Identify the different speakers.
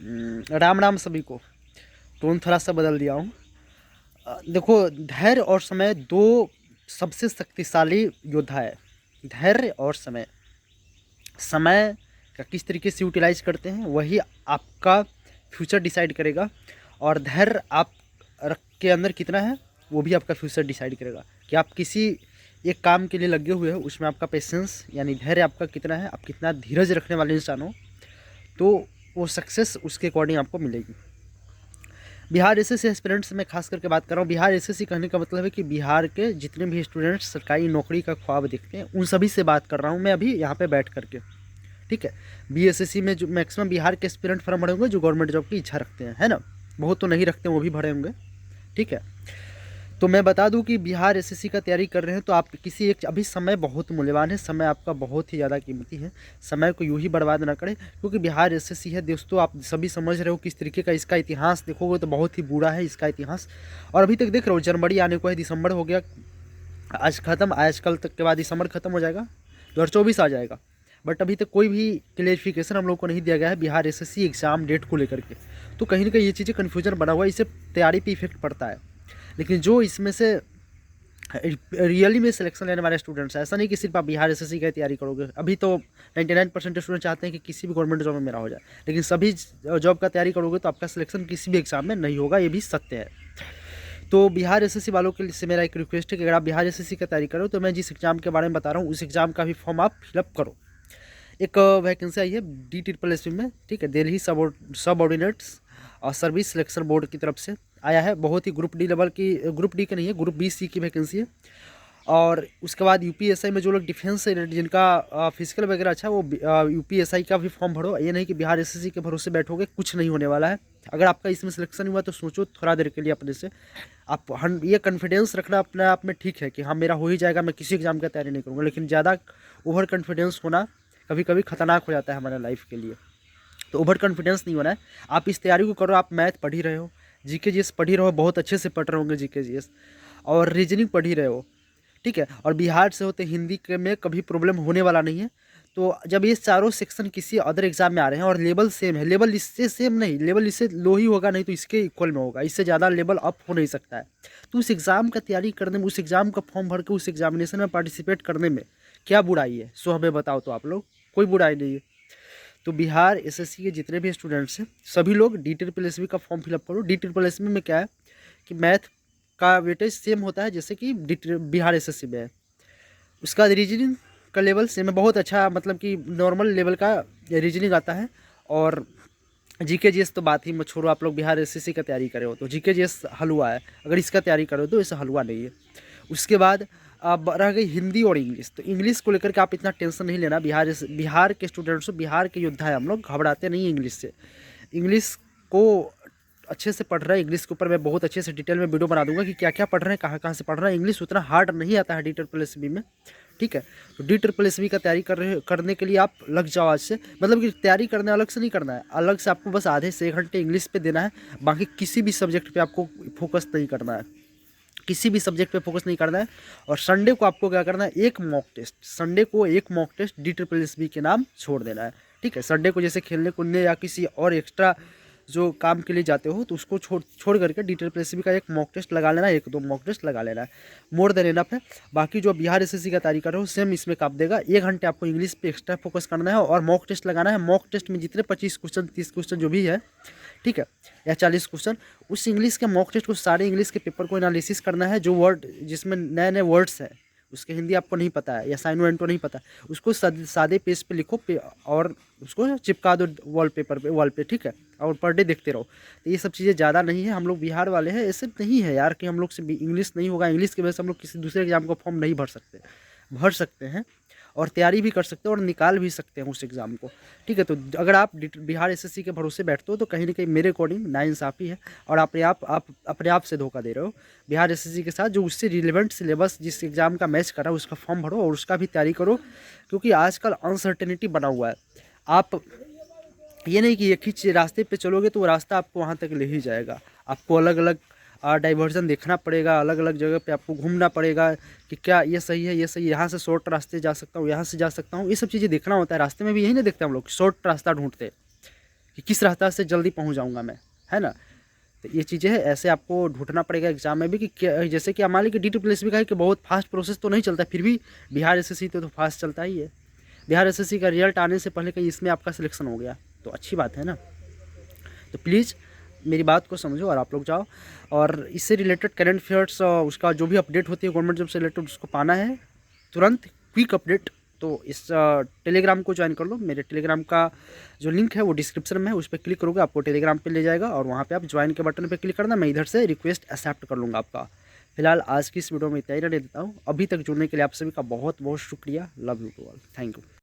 Speaker 1: राम राम सभी को। टोन थोड़ा सा बदल दिया हूँ। देखो, धैर्य और समय दो सबसे शक्तिशाली योद्धा है। धैर्य और समय, समय का किस तरीके से यूटिलाइज करते हैं वही आपका फ्यूचर डिसाइड करेगा, और धैर्य आप के अंदर कितना है वो भी आपका फ्यूचर डिसाइड करेगा कि आप किसी एक काम के लिए लगे हुए हो, उसमें आपका पेशेंस यानी धैर्य आपका कितना है, आप कितना धीरज रखने वाले इंसान हो, तो वो सक्सेस उसके अकॉर्डिंग आपको मिलेगी। बिहार एसएससी एस्पिरेंट्स में खास करके बात कर रहा हूँ। बिहार एसएससी कहने का मतलब है कि बिहार के जितने भी स्टूडेंट्स सरकारी नौकरी का ख्वाब देखते हैं उन सभी से बात कर रहा हूँ मैं अभी यहाँ पे बैठ करके। ठीक है, बीएसएससी में जो मैक्सिमम बिहार के एस्पिरेंट फॉर्म भरे होंगे जो गवर्नमेंट जॉब की इच्छा रखते हैं, है ना। बहुत तो नहीं रखते, वो भी भरे होंगे। ठीक है, तो मैं बता दूं कि बिहार एसएससी का तैयारी कर रहे हैं तो आप किसी एक, अभी समय बहुत मूल्यवान है, समय आपका बहुत ही ज़्यादा कीमती है। समय को यूं ही बर्बाद ना करें, क्योंकि बिहार एसएससी है दोस्तों, आप सभी समझ रहे हो किस तरीके का इसका इतिहास देखोगे तो बहुत ही बुरा है इसका इतिहास। और अभी तक देख रहे हो जनवरी आने को है, दिसंबर हो गया आज ख़त्म, आज कल तक के बाद दिसंबर ख़त्म हो जाएगा, 2024 आ जाएगा। बट अभी तक कोई भी क्लेरिफिकेशन हम लोग को नहीं दिया गया है बिहार एसएससी एग्ज़ाम डेट को लेकर के। तो कहीं ना कहीं ये चीज़ें कन्फ्यूजन बना हुआ है, इससे तैयारी पे इफेक्ट पड़ता है। लेकिन जो इसमें से रियली में सिलेक्शन लेने वाले स्टूडेंट्स हैं, ऐसा नहीं कि सिर्फ आप बिहार एसएससी की तैयारी करोगे। अभी तो 99% स्टूडेंट चाहते हैं कि किसी भी गवर्नमेंट जॉब में मेरा हो जाए, लेकिन सभी जॉब का तैयारी करोगे तो आपका सिलेक्शन किसी भी एग्जाम में नहीं होगा, ये भी सत्य है। तो बिहार एसएससी वालों के लिए मेरा एक रिक्वेस्ट है कि अगर आप बिहार एसएससी की तैयारी करो तो मैं जिस एग्जाम के बारे में बता रहा हूँ उस एग्जाम का भी फॉर्म आप फिलअप करो। एक वैकेंसी आई है DSSS में, ठीक है, दिल्ली सब ऑर्डिनेट्स और सर्विस सिलेक्शन बोर्ड की तरफ से आया है। बहुत ही ग्रुप डी लेवल की, ग्रुप डी की नहीं है, ग्रुप BC की वैकेंसी है। और उसके बाद UPSI में जो लोग डिफेंस से जिनका फिजिकल वगैरह अच्छा, वो UPSI का भी फॉर्म भरो। ये नहीं कि बिहार एसएससी के भरोसे बैठोगे, कुछ नहीं होने वाला है। अगर आपका इसमें सिलेक्शन हुआ तो सोचो थोड़ा देर के लिए अपने से, आप ये कॉन्फिडेंस रखना अपने आप में ठीक है कि हाँ मेरा हो ही जाएगा, मैं किसी एग्जाम की तैयारी नहीं करूँगा, लेकिन ज़्यादा ओवर कॉन्फिडेंस होना कभी कभी खतरनाक हो जाता है हमारे लाइफ के लिए। तो ओवर कॉन्फिडेंस नहीं होना है। आप इस तैयारी को करो, आप मैथ पढ़ ही रहे हो, GK GS पढ़ ही रहे हो, बहुत अच्छे से पढ़ रहे होंगे GK GS, और रीजनिंग पढ़ ही रहे हो। ठीक है, और बिहार से होते हिंदी के में कभी प्रॉब्लम होने वाला नहीं है। तो जब ये चारों सेक्शन किसी अदर एग्जाम में आ रहे हैं और लेवल सेम है, लेवल इससे सेम नहीं, लेवल इससे लो ही होगा, नहीं तो इसके इक्वल में होगा, इससे ज़्यादा लेवल अप हो नहीं सकता है। तो उस एग्ज़ाम का तैयारी करने में, उस एग्ज़ाम का फॉर्म भर के उस एग्जामिनेशन में पार्टिसिपेट करने में क्या बुराई है, सो हमें बताओ तो आप लोग। कोई बुराई नहीं है। तो बिहार एसएससी के जितने भी स्टूडेंट्स हैं सभी लोग DSSS का फॉर्म फिलअप करो। DSSS में क्या है कि मैथ का वेटेज सेम होता है जैसे कि बिहार एसएससी में है। उसका रीजनिंग का लेवल सेम है, बहुत अच्छा, मतलब कि नॉर्मल लेवल का रीजनिंग आता है। और GK GS तो बात ही मत छोड़ो, आप लोग बिहार एसएससी का तैयारी करे हो तो GK GS हलवा है, अगर इसका तैयारी करो तो इससे हलवा नहीं है। उसके बाद अब रह गई हिंदी और इंग्लिश। तो इंग्लिश को लेकर के आप इतना टेंशन नहीं लेना, बिहार के स्टूडेंट्स, बिहार के योद्धा है हम लोग, घबराते नहीं इंग्लिश से। इंग्लिश को अच्छे से पढ़ रहे हैं, इंग्लिश के ऊपर मैं बहुत अच्छे से डिटेल में वीडियो बना दूंगा कि क्या क्या पढ़ रहे हैं, कहाँ कहाँ से पढ़ रहे हैं। इंग्लिश उतना हार्ड नहीं आता है DSSS में। ठीक है, तो DSSS का तैयारी करने के लिए आप लग जाओ आज से, मतलब कि तैयारी करने अलग से नहीं करना है, अलग से आपको बस आधे से 1 घंटे इंग्लिश पे देना है। बाकी किसी भी सब्जेक्ट पे आपको फोकस नहीं करना है, किसी भी सब्जेक्ट पे फोकस नहीं करना है। और संडे को आपको क्या करना है, एक मॉक टेस्ट, संडे को एक मॉक टेस्ट DSSS के नाम छोड़ देना है। ठीक है, संडे को जैसे खेलने कूदने या किसी और एक्स्ट्रा जो काम के लिए जाते हो तो उसको छोड़ करके DSSS का एक मॉक टेस्ट लगा लेना है, 1-2 मॉक टेस्ट लगा लेना है, मोर देन इनफ है। बाकी जो बिहार एसएससी का तैयारी कर रहे हो सेम इसमें काम देगा। 1 घंटे आपको इंग्लिश पे एक्स्ट्रा फोकस करना है और मॉक टेस्ट लगाना है। मॉक टेस्ट में जितने 25 क्वेश्चन 30 क्वेश्चन जो भी है, ठीक है, या 40 क्वेश्चन, उस इंग्लिश के मॉक टेस्ट को, सारे इंग्लिश के पेपर को एनालिसिस करना है। जो वर्ड जिसमें नए नए वर्ड्स हैं, उसके हिंदी आपको नहीं पता है या साइनो एंटो नहीं पता, उसको सादे पेज पे लिखो और उसको चिपका दो वॉलपेपर पे, वॉल पे। ठीक है, और पर डे देखते रहो। तो ये सब चीज़ें ज़्यादा नहीं है, हम लोग बिहार वाले हैं, ऐसे नहीं है यार कि हम लोग से इंग्लिश नहीं होगा, इंग्लिश की वजह से हम लोग किसी दूसरे एग्जाम का फॉर्म नहीं भर सकते हैं और तैयारी भी कर सकते हैं और निकाल भी सकते हैं उस एग्ज़ाम को। ठीक है, तो अगर आप बिहार एसएससी के भरोसे बैठते हो तो कहीं ना कहीं मेरे अकॉर्डिंग नाइंसाफ़ी है और आप अपने आप से धोखा दे रहे हो बिहार एसएससी के साथ। जो उससे रिलेवेंट सिलेबस जिस एग्ज़ाम का मैच कर रहा है उसका फॉर्म भरो और उसका भी तैयारी करो, क्योंकि आजकल अनसर्टेनिटी बना हुआ है। आप ये नहीं कि एक ही रास्ते पे चलोगे तो वो रास्ता आपको वहाँ तक ले ही जाएगा, आपको अलग अलग डाइवर्जन देखना पड़ेगा, अलग अलग जगह पे आपको घूमना पड़ेगा कि क्या ये सही है, ये सही, यहाँ से शॉर्ट रास्ते जा सकता हूँ, यहाँ से जा सकता हूँ, ये सब चीज़ें देखना होता है। रास्ते में भी यही नहीं देखते हम लोग, शॉर्ट रास्ता ढूंढते, कि किस रास्ता से जल्दी पहुंच जाऊंगा मैं, है ना। तो ये चीज़ें हैं, ऐसे आपको ढूंढना पड़ेगा एग्जाम में भी कि जैसे कि मान लीजिए DTPS भी कहा कि बहुत फास्ट प्रोसेस तो नहीं चलता, फिर भी बिहार SSC तो फास्ट चलता ही है। बिहार SSC का रिजल्ट आने से पहले कहीं इसमें आपका सिलेक्शन हो गया तो अच्छी बात है ना। तो प्लीज़ मेरी बात को समझो और आप लोग जाओ, और इससे रिलेटेड करंट अफेयर्स उसका जो भी अपडेट होती है गवर्नमेंट जॉब से रिलेटेड उसको पाना है तुरंत, क्विक अपडेट। तो इस टेलीग्राम को ज्वाइन कर लो। मेरे टेलीग्राम का जो लिंक है वो डिस्क्रिप्शन में है, उस पर क्लिक करोगे आपको टेलीग्राम पे ले जाएगा, और वहाँ पे आप ज्वाइन के बटन पे क्लिक करना, मैं इधर से रिक्वेस्ट एक्सेप्ट कर लूँगा आपका। फिलहाल आज की इस वीडियो में इतना ही रहने देता हूँ। अभी तक जुड़ने के लिए आप सभी का बहुत बहुत शुक्रिया। Love you to all, thank you.